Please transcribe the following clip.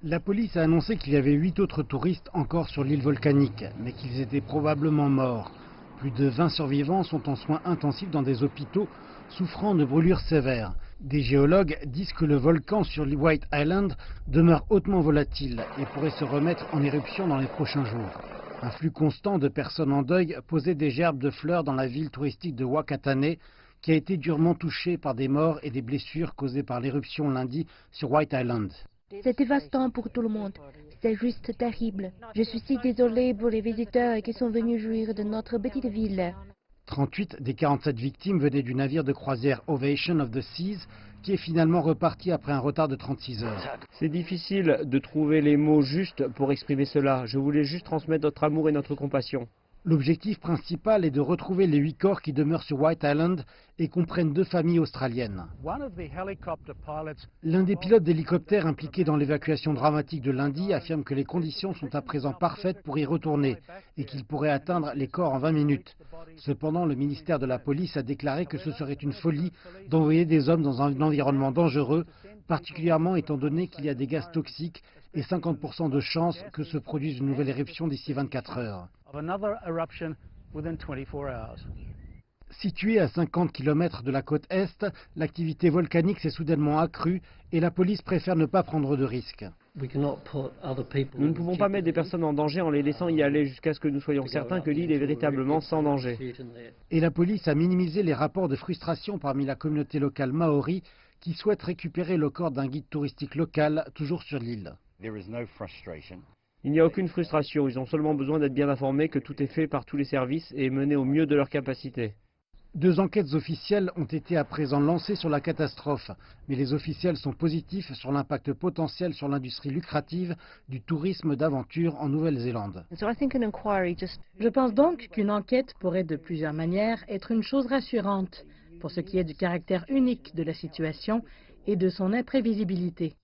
La police a annoncé qu'il y avait 8 autres touristes encore sur l'île volcanique, mais qu'ils étaient probablement morts. Plus de 20 survivants sont en soins intensifs dans des hôpitaux souffrant de brûlures sévères. Des géologues disent que le volcan sur White Island demeure hautement volatile et pourrait se remettre en éruption dans les prochains jours. Un flux constant de personnes en deuil posait des gerbes de fleurs dans la ville touristique de Whakatane, qui a été durement touchée par des morts et des blessures causées par l'éruption lundi sur White Island. C'est dévastant pour tout le monde. C'est juste terrible. Je suis si désolée pour les visiteurs qui sont venus jouir de notre petite ville. 38 des 47 victimes venaient du navire de croisière Ovation of the Seas, qui est finalement reparti après un retard de 36 heures. C'est difficile de trouver les mots justes pour exprimer cela. Je voulais juste transmettre notre amour et notre compassion. L'objectif principal est de retrouver les 8 corps qui demeurent sur White Island et comprennent 2 familles australiennes. L'un des pilotes d'hélicoptère impliqués dans l'évacuation dramatique de lundi affirme que les conditions sont à présent parfaites pour y retourner et qu'il pourrait atteindre les corps en 20 minutes. Cependant, le ministère de la Police a déclaré que ce serait une folie d'envoyer des hommes dans un environnement dangereux, particulièrement étant donné qu'il y a des gaz toxiques et 50% de chances que se produise une nouvelle éruption d'ici 24 heures. Située à 50 km de la côte Est, l'activité volcanique s'est soudainement accrue et la police préfère ne pas prendre de risques. Nous ne pouvons pas mettre des personnes en danger en les laissant y aller jusqu'à ce que nous soyons certains que l'île est véritablement sans danger. Et la police a minimisé les rapports de frustration parmi la communauté locale maori qui souhaite récupérer le corps d'un guide touristique local toujours sur l'île. Il n'y a aucune frustration, ils ont seulement besoin d'être bien informés que tout est fait par tous les services et mené au mieux de leur capacité. 2 enquêtes officielles ont été à présent lancées sur la catastrophe, mais les officiels sont positifs sur l'impact potentiel sur l'industrie lucrative du tourisme d'aventure en Nouvelle-Zélande. Je pense donc qu'une enquête pourrait de plusieurs manières être une chose rassurante pour ce qui est du caractère unique de la situation et de son imprévisibilité.